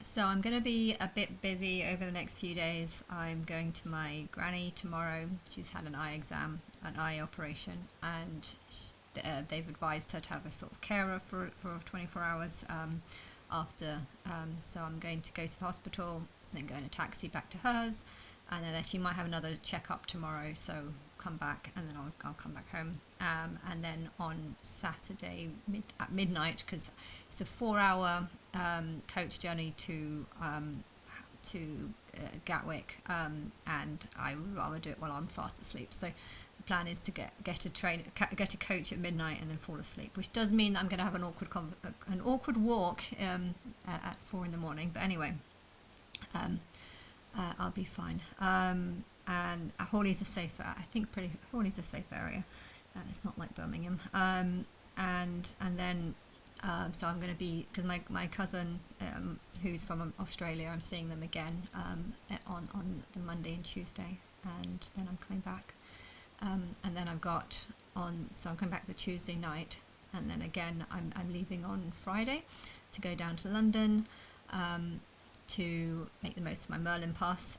So I'm going to be a bit busy over the next few days. I'm going to my granny tomorrow. She's had an eye exam, an eye operation, and they've advised her to have a sort of carer for 24 hours after. So I'm going to go to the hospital, then go in a taxi back to hers, and then she might have another checkup tomorrow. So come back, and then I'll come back home. And then on Saturday at midnight, because it's a 4 hour coach journey to Gatwick, and I would rather do it while I'm fast asleep. So the plan is to get a coach at midnight and then fall asleep, which does mean that I'm going to have an awkward walk at 4 in the morning. But anyway, I'll be fine. And Hawley's a safe, I think Hawley's a safe area. It's not like Birmingham. And then so I'm going to be, because my cousin who's from Australia, I'm seeing them again on the Monday and Tuesday, and then I'm coming back. And then so I'm coming back the Tuesday night, and then again I'm leaving on Friday to go down to London to make the most of my Merlin pass.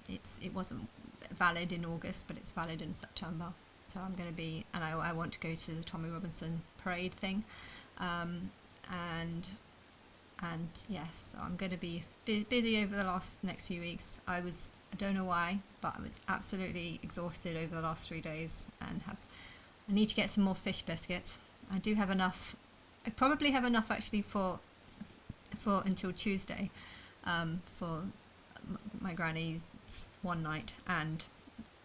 It wasn't valid in August, but it's valid in September. So I'm going to be, and I want to go to the Tommy Robinson parade thing. And yes, so I'm going to be busy over the next few weeks. I don't know why, but I was absolutely exhausted over the last 3 days, and I need to get some more fish biscuits. I do have enough. I probably have enough actually for until Tuesday, for my granny's one night,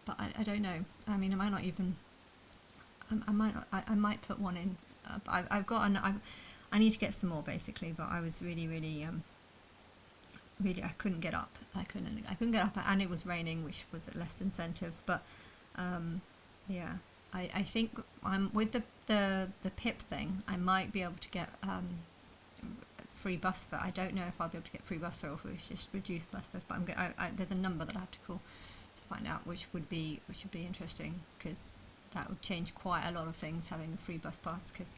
but I don't know. I mean, I might not even. I might not, I might put one in. I need to get some more basically, but I was really I couldn't get up. I couldn't get up, and it was raining, which was a less incentive. But yeah, I think with the PIP thing, I might be able to get free bus fare. I don't know if I'll be able to get free bus fare or if it's just reduced bus fare. But there's a number that I have to call to find out, which would be interesting, because that would change quite a lot of things, having a free bus pass. Because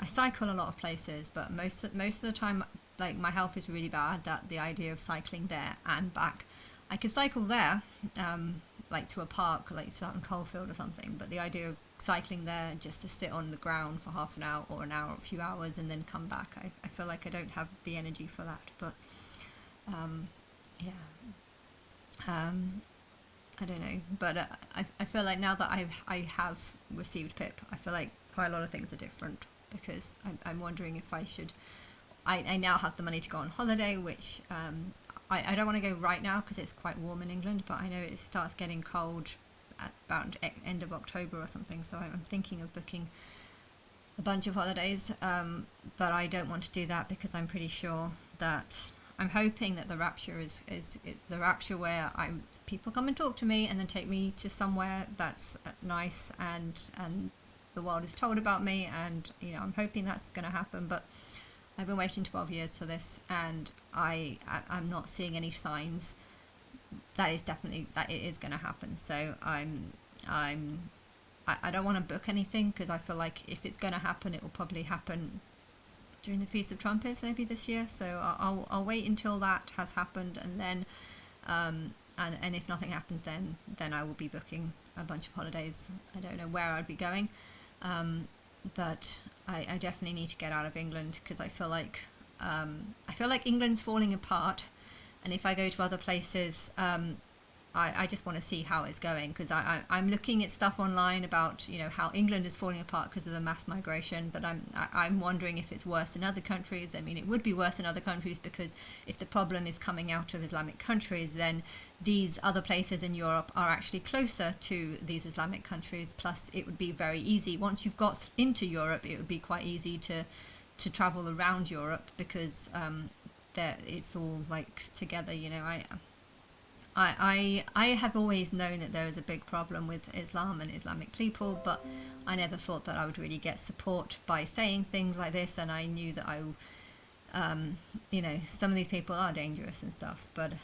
I cycle a lot of places, but most of the time, like, my health is really bad, that the idea of cycling there and back, I could cycle there, like to a park, like Sutton Coldfield or something, but the idea of cycling there just to sit on the ground for half an hour or an hour or a few hours and then come back, I feel like I don't have the energy for that. But yeah, I don't know, but I feel like now that I have received PIP, I feel like quite a lot of things are different, because I'm wondering if I should. I now have the money to go on holiday, which I don't want to go right now because it's quite warm in England, but I know it starts getting cold at about end of October or something, so I'm thinking of booking a bunch of holidays, but I don't want to do that because I'm pretty sure that I'm hoping that the rapture is the rapture where people come and talk to me and then take me to somewhere that's nice, and the world is told about me, and I'm hoping that's going to happen. But I've been waiting 12 years for this, and I'm not seeing any signs that it is going to happen. So I don't want to book anything, because I feel like if it's going to happen, it will probably happen during the Feast of Trumpets maybe this year. So I'll wait until that has happened, and then and if nothing happens, then I will be booking a bunch of holidays. I don't know where I'd be going, but I definitely need to get out of England, because I feel like England's falling apart, and if I go to other places, I just want to see how it's going, because I'm looking at stuff online about how England is falling apart because of the mass migration, but I'm wondering if it's worse in other countries. I mean, it would be worse in other countries, because if the problem is coming out of Islamic countries, then these other places in Europe are actually closer to these Islamic countries. Plus, it would be very easy once you've got into Europe. It would be quite easy to travel around Europe, because it's all like together. I have always known that there is a big problem with Islam and Islamic people, but I never thought that I would really get support by saying things like this, and I knew that some of these people are dangerous and stuff, but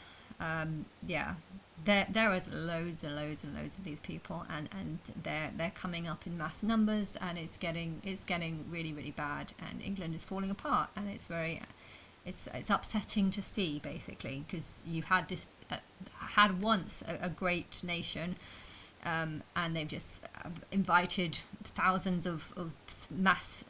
yeah, there is loads and loads and loads of these people, and they're coming up in mass numbers, and it's getting really, really bad, and England is falling apart, and it's very it's upsetting to see, basically, because you had this had once a great nation, and they've just invited thousands of mass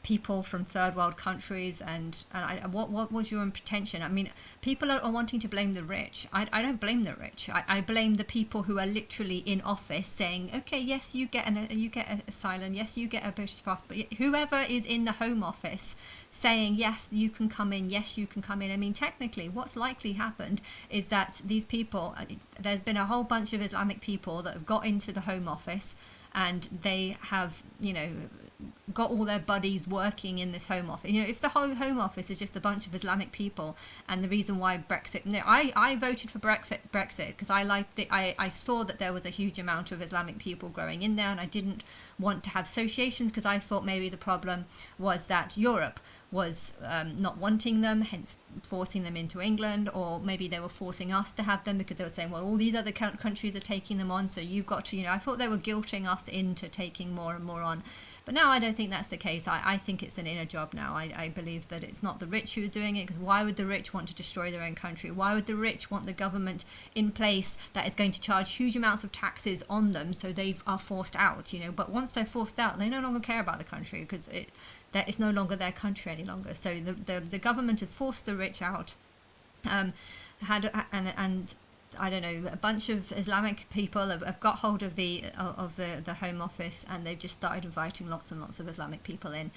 people from third world countries, and what was your intention? I mean, people are wanting to blame the rich. I don't blame the rich. I blame the people who are literally in office saying, okay, yes, you get an asylum, yes, you get a British passport. Whoever is in the Home Office saying, yes, you can come in, yes, you can come in. I mean, technically, what's likely happened is that these people, there's been a whole bunch of Islamic people that have got into the Home Office, and they have, got all their buddies working in this Home Office. If the whole Home Office is just a bunch of Islamic people, and the reason why Brexit, I voted for Brexit because I saw that there was a huge amount of Islamic people growing in there, and I didn't want to have associations because I thought maybe the problem was that Europe was not wanting them, hence forcing them into England, or maybe they were forcing us to have them because they were saying, well, all these other countries are taking them on, so you've got to, I thought they were guilting us into taking more and more on. But now I don't think that's the case. I think it's an inner job now. I believe that it's not the rich who are doing it, because why would the rich want to destroy their own country? Why would the rich want the government in place that is going to charge huge amounts of taxes on them so they are forced out? But once they're forced out, they no longer care about the country because that it's no longer their country any longer. So the government has forced the rich out, and I don't know, a bunch of Islamic people have got hold of the Home Office, and they've just started inviting lots and lots of Islamic people in.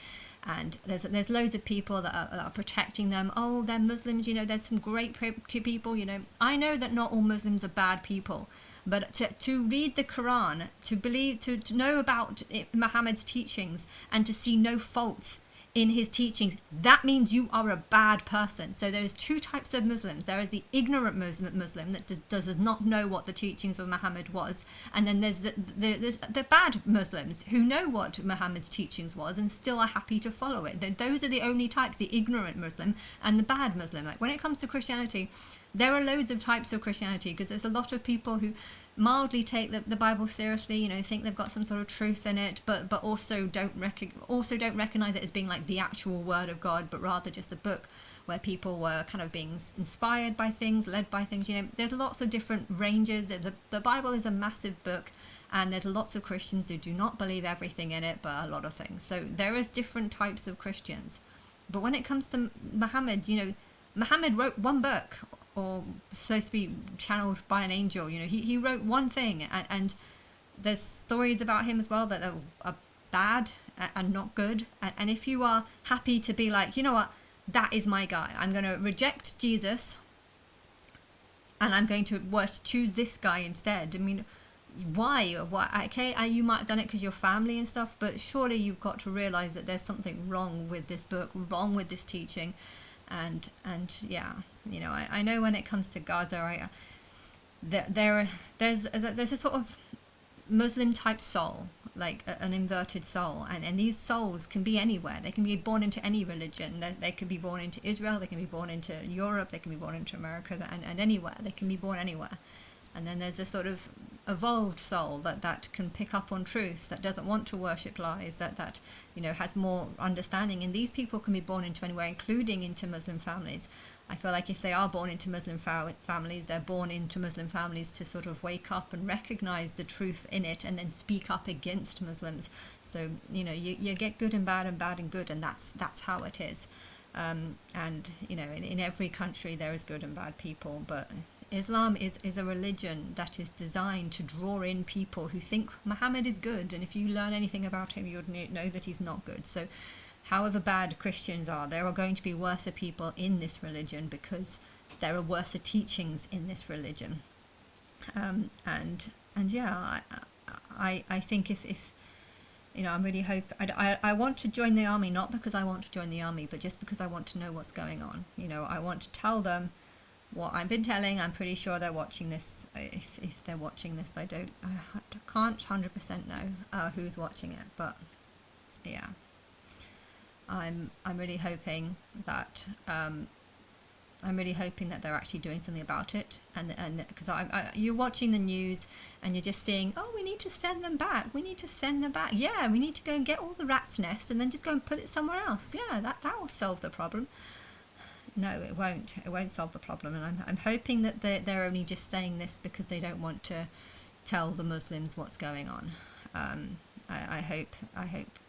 And there's loads of people that are protecting them. Oh, they're Muslims, there's some great people, I know that not all Muslims are bad people, but to read the Quran, to believe, to know about Muhammad's teachings, and to see no faults in his teachings, that means you are a bad person. So there's two types of Muslims. There is the ignorant Muslim that does not know what the teachings of Muhammad was, and then there's the bad Muslims who know what Muhammad's teachings was and still are happy to follow it. Those are the only types, the ignorant Muslim and the bad Muslim. Like when it comes to Christianity, there are loads of types of Christianity, because there's a lot of people who mildly take the Bible seriously, think they've got some sort of truth in it, but also don't recognize it as being like the actual word of God, but rather just a book where people were kind of being inspired by things, led by things. There's lots of different ranges. The Bible is a massive book, and there's lots of Christians who do not believe everything in it, but a lot of things. So there is different types of Christians. But when it comes to Muhammad, Muhammad wrote one book, or supposed to be channeled by an angel. He wrote one thing, and there's stories about him as well that are bad and not good. And if you are happy to be like, what, that is my guy, I'm going to reject Jesus and I'm going to choose this guy instead. I mean, why? Okay, you might have done it because your family and stuff, but surely you've got to realize that there's something wrong with this book, wrong with this teaching. And yeah, I know when it comes to Gaza, there's a sort of Muslim type soul, like an inverted soul, and these souls can be anywhere. They can be born into any religion. They can be born into Israel, they can be born into Europe, they can be born into America, and anywhere. They can be born anywhere. And then there's a sort of evolved soul that can pick up on truth, that doesn't want to worship lies, that has more understanding. And these people can be born into anywhere, including into Muslim families. I feel like if they are born into Muslim families, they're born into Muslim families to sort of wake up and recognize the truth in it, and then speak up against Muslims. So you get good and bad and good, and that's how it is. And in every country there is good and bad people, but Islam is a religion that is designed to draw in people who think Muhammad is good, and if you learn anything about him, you would know that he's not good. So however bad Christians are, there are going to be worse people in this religion because there are worse teachings in this religion. And yeah, I think if I really hope, I want to join the army, not because I want to join the army, but just because I want to know what's going on. I want to tell them what I've been telling. I'm pretty sure they're watching this. If they're watching this, I can't 100% know who's watching it, but yeah, I'm really hoping that I'm really hoping that they're actually doing something about it, and because you're watching the news and you're just seeing, oh, we need to send them back. We need to send them back. Yeah, we need to go and get all the rats' nests and then just go and put it somewhere else. Yeah, that will solve the problem. No, it won't. It won't solve the problem, and I'm hoping that they're only just saying this because they don't want to tell the Muslims what's going on. I hope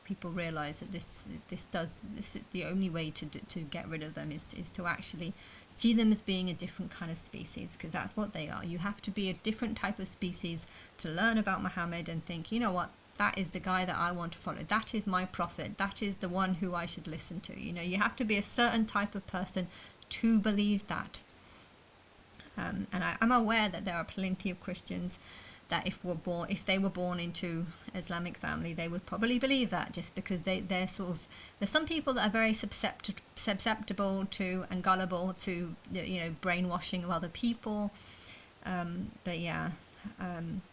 people realise that this is the only way to get rid of them is to actually see them as being a different kind of species, because that's what they are. You have to be a different type of species to learn about Muhammad and think, you know what, that is the guy that I want to follow. That is my prophet. That is the one who I should listen to. You know, you have to be a certain type of person to believe that. And I'm aware that there are plenty of Christians that if they were born into Islamic family, they would probably believe that, just because they're sort of, there's some people that are very susceptible to and gullible to, you know, brainwashing of other people. But yeah,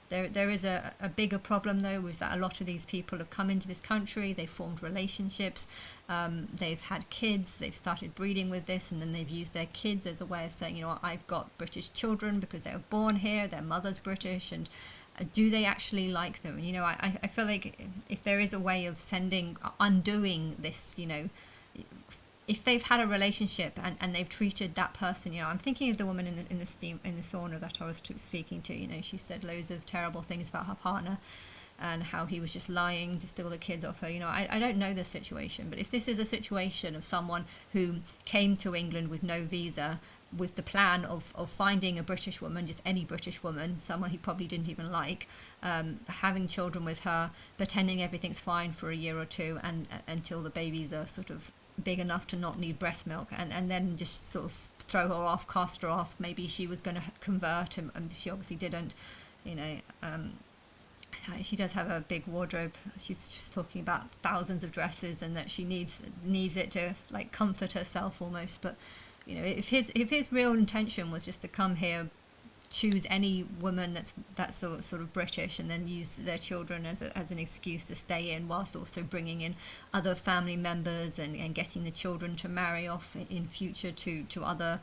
there is a bigger problem though, with that a lot of these people have come into this country, they've formed relationships, they've had kids, they've started breeding with this, and then they've used their kids as a way of saying, you know, I've got British children because they were born here, their mother's British, and do they actually like them? You know, I feel like if there is a way of undoing this, you know, if they've had a relationship and they've treated that person, you know, I'm thinking of the woman in the sauna that I was speaking to. You know, she said loads of terrible things about her partner and how he was just lying to steal the kids off her. You know, I don't know the situation, but if this is a situation of someone who came to England with no visa, with the plan of finding a British woman, just any British woman, someone he probably didn't even like, having children with her, pretending everything's fine for a year or two, and until the babies are sort of big enough to not need breast milk, and then just sort of throw her off, cast her off. Maybe she was going to convert, and she obviously didn't. You know, she does have a big wardrobe. She's talking about thousands of dresses, and that she needs it to like comfort herself almost. But you know, if his real intention was just to come here, choose any woman that's sort of British, and then use their children as an excuse to stay in, whilst also bringing in other family members and getting the children to marry off in future to other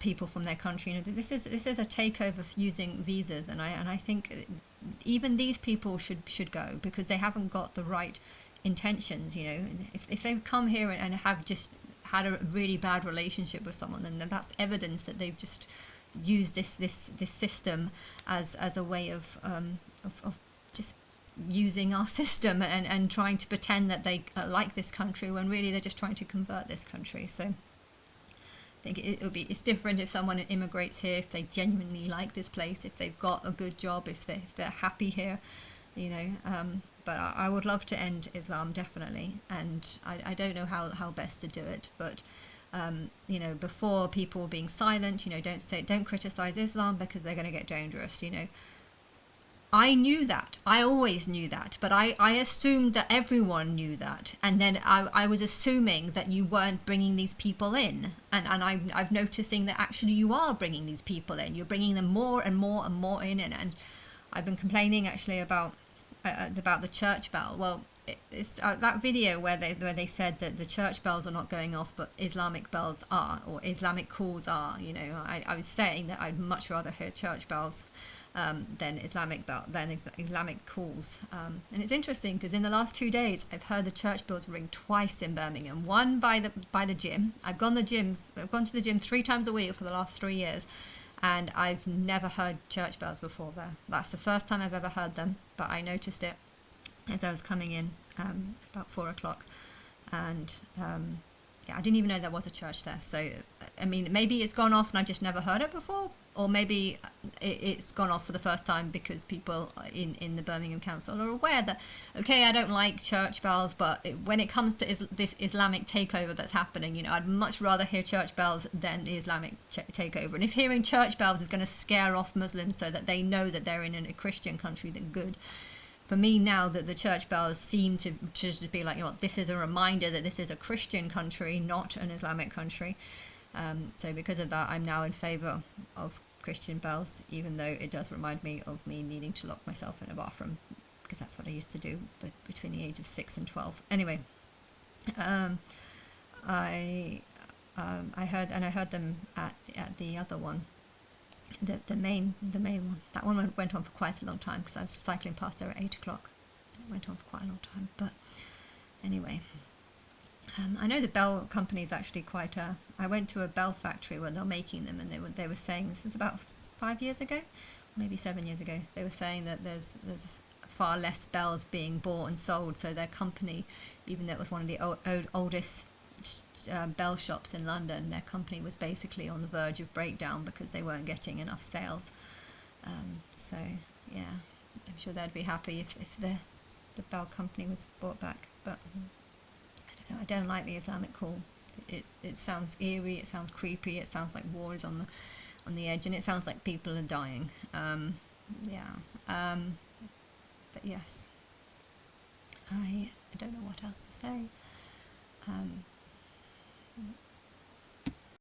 people from their country. You know, this is a takeover using visas, and I think even these people should go, because they haven't got the right intentions. You know, if they come here and have just had a really bad relationship with someone, then that's evidence that they've just use this system as a way of just using our system and trying to pretend that they like this country, when really they're just trying to convert this country. So I think it's different if someone immigrates here, if they genuinely like this place, if they've got a good job, if they're happy here, you know. But I would love to end Islam, definitely, and I don't know how best to do it, but you know, before, people being silent, you know, don't criticize Islam because they're going to get dangerous. You know, I knew that. I always knew that, but I assumed that everyone knew that, and then I was assuming that you weren't bringing these people in, and I've noticing that actually you are bringing these people in. You're bringing them more and more and more in, and I've been complaining actually about the church bell. Well, it's that video where they said that the church bells are not going off, but Islamic bells are, or Islamic calls are. You know, I was saying that I'd much rather hear church bells than Islamic calls. And it's interesting because in the last 2 days I've heard the church bells ring twice in Birmingham. One by the gym. I've gone to the gym 3 times a week for the last 3 years, and I've never heard church bells before there. That's the first time I've ever heard them, but I noticed it as I was coming in about 4 o'clock, and yeah, I didn't even know there was a church there. So I mean, maybe it's gone off and I just never heard it before, or maybe it's gone off for the first time because people in the Birmingham Council are aware that, okay, I don't like church bells, but when it comes to this Islamic takeover that's happening, you know, I'd much rather hear church bells than the Islamic takeover. And if hearing church bells is going to scare off Muslims so that they know that they're in a Christian country, then good. For me now, that the church bells seem to just be like, you know, this is a reminder that this is a Christian country, not an Islamic country. So because of that, I'm now in favour of Christian bells, even though it does remind me of me needing to lock myself in a bathroom, because that's what I used to do between the age of 6 and 12. Anyway, I heard them at the other one, the main one. That one went on for quite a long time because I was cycling past there at 8 o'clock. It went on for quite a long time, but anyway. I know the Bell company is actually quite a. I went to a Bell factory where they're making them, and they were saying, this was about 5 years ago, maybe 7 years ago. They were saying that there's far less Bells being bought and sold, so their company, even though it was one of the oldest Bell shops in London, their company was basically on the verge of breakdown because they weren't getting enough sales. So yeah, I'm sure they'd be happy if the Bell company was bought back, but. I don't like the Islamic call. It sounds eerie. It sounds creepy. It sounds like war is on the edge, and it sounds like people are dying. Yeah. But yes, I don't know what else to say.